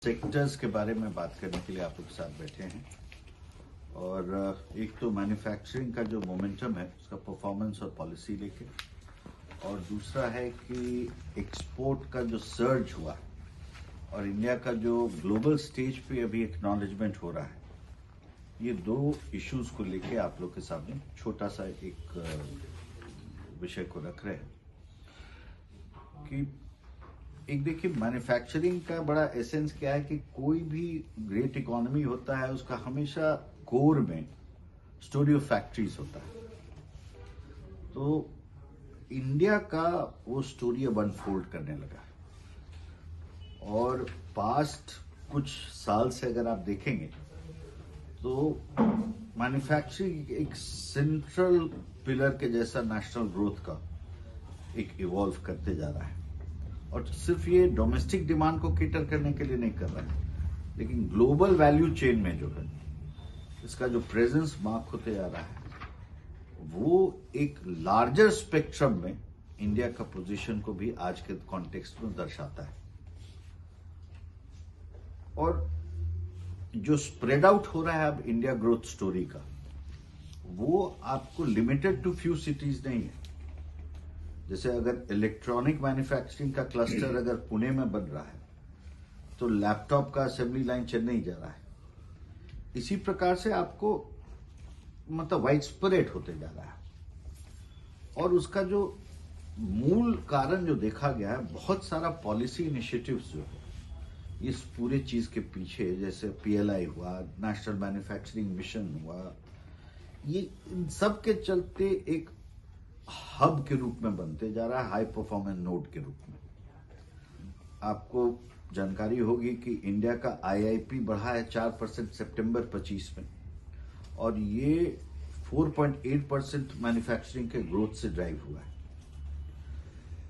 Sectors के बारे में बात करने के लिए आप लोग के साथ बैठे हैं। और एक तो मैन्युफैक्चरिंग का जो मोमेंटम है उसका परफॉर्मेंस और पॉलिसी लेके, और दूसरा है कि एक्सपोर्ट का जो सर्ज हुआ और इंडिया का जो ग्लोबल स्टेज पे अभी एक्नॉलेजमेंट हो रहा है, ये दो इश्यूज को लेके आप लोग के सामने छोटा सा एक विषय को रख रहे हैं कि एक देखिए, मैन्युफैक्चरिंग का बड़ा एसेंस क्या है कि कोई भी ग्रेट इकोनॉमी होता है उसका हमेशा कोर में स्टोरी ऑफ फैक्ट्रीज होता है। तो इंडिया का वो स्टोरी अब अनफोल्ड करने लगा है, और पास्ट कुछ साल से अगर आप देखेंगे तो मैन्युफैक्चरिंग एक सेंट्रल पिलर के जैसा नेशनल ग्रोथ का एक इवॉल्व करते जा रहा है। और सिर्फ ये डोमेस्टिक डिमांड को केटर करने के लिए नहीं कर रहा है, लेकिन ग्लोबल वैल्यू चेन में जो है इसका जो प्रेजेंस मार्क होते जा रहा है, वो एक लार्जर स्पेक्ट्रम में इंडिया का पोजीशन को भी आज के कॉन्टेक्स्ट में दर्शाता है। और जो स्प्रेड आउट हो रहा है अब इंडिया ग्रोथ स्टोरी का, वो आपको लिमिटेड टू फ्यू सिटीज नहीं है। जैसे अगर इलेक्ट्रॉनिक मैन्युफैक्चरिंग का क्लस्टर अगर पुणे में बन रहा है तो लैपटॉप का असेंबली लाइन चेन्नई जा रहा है। इसी प्रकार से आपको मतलब वाइड स्प्रेड होते जा रहा है। और उसका जो मूल कारण जो देखा गया है, बहुत सारा पॉलिसी इनिशिएटिव्स जो है इस पूरे चीज के पीछे, जैसे पीएलआई हुआ, नेशनल मैन्युफैक्चरिंग मिशन हुआ, ये इन सब के चलते एक हब के रूप में बनते जा रहा है, हाई परफॉर्मेंस नोड के रूप में। आपको जानकारी होगी कि इंडिया का आईआईपी बढ़ा है 4% सितंबर 25 में, और ये 4.8% मैन्युफैक्चरिंग के ग्रोथ से ड्राइव हुआ है।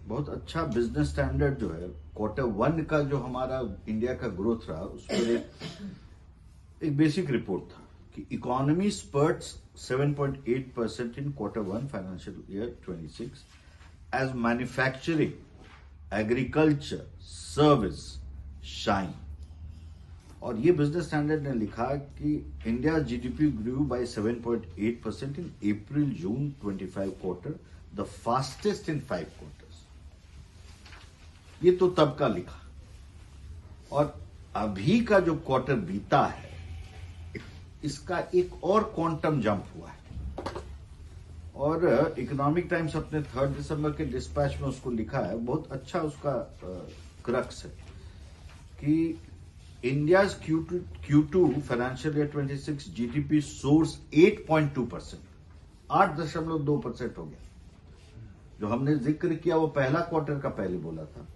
बहुत अच्छा बिजनेस स्टैंडर्ड जो है, Q1 का जो हमारा इंडिया का ग्रोथ रहा, उस पर एक बेसिक रिपोर्ट था कि economy sprouts 7.8% in Q1 financial year 26 as manufacturing, agriculture, service shine। और ये बिजनेस स्टैंडर्ड ने लिखा कि India GDP grew by 7.8% in April June 25 quarter, the fastest in 5 quarters. ये तो तब का लिखा, और अभी का जो क्वार्टर बीता है इसका एक और क्वांटम जंप हुआ है। और इकोनॉमिक टाइम्स अपने 3 दिसंबर के डिस्पैच में उसको लिखा है, बहुत अच्छा उसका क्रक्स है कि India Q2 financial year 26 GDP source 8.2%, 8.2% हो गया। जो हमने जिक्र किया वो पहला क्वार्टर का पहले बोला था,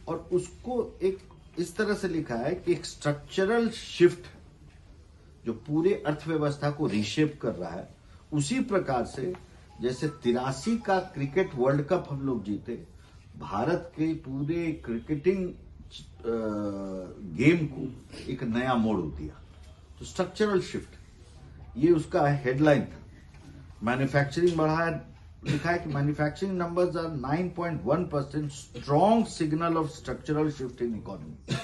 और उसको एक इस तरह से लिखा है कि एक स्ट्रक्चरल शिफ्ट जो पूरे अर्थव्यवस्था को रीशेप कर रहा है, उसी प्रकार से जैसे 83 का क्रिकेट वर्ल्ड कप हम लोग जीते, भारत के पूरे क्रिकेटिंग गेम को एक नया मोड़ दिया। तो स्ट्रक्चरल शिफ्ट, ये उसका हेडलाइन था। मैन्युफैक्चरिंग बढ़ा है, लिखा है कि manufacturing numbers are 9.1%, strong signal of structural shift in economy.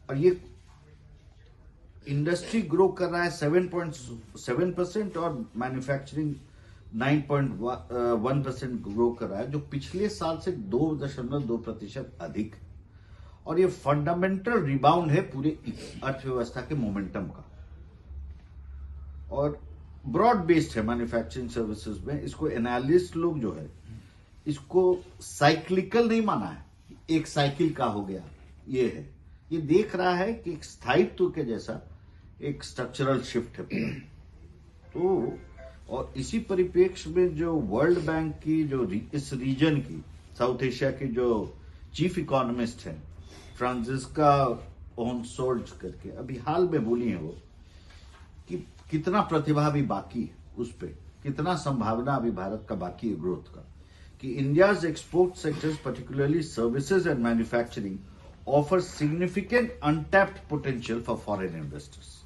और ये इंडस्ट्री ग्रो कर रहा है 7.7% और मैन्युफैक्चरिंग 9.1% ग्रो कर रहा है, जो पिछले साल से 2.2% अधिक। और ये फंडामेंटल रिबाउंड है पूरे अर्थव्यवस्था के मोमेंटम का, और ब्रॉड बेस्ड है मैन्युफैक्चरिंग सर्विसेज में। इसको एनालिस्ट लोग जो है इसको साइक्लिकल नहीं माना है, एक साइकिल का हो गया, ये है। ये देख रहा है कि एक स्थायित्व के जैसा एक स्ट्रक्चरल शिफ्ट है। तो और इसी परिप्रेक्ष्य में जो वर्ल्ड बैंक की जो इस रीजन की, साउथ एशिया की जो चीफ इकोनॉमिस्ट है फ्रांसिस्का ओहनसोल्ज करके, अभी हाल में बोली है वो कि कितना प्रतिभा अभी बाकी है, उस पर कितना संभावना अभी भारत का बाकी है ग्रोथ का, कि India's export sectors particularly services and manufacturing offer significant untapped potential for foreign investors.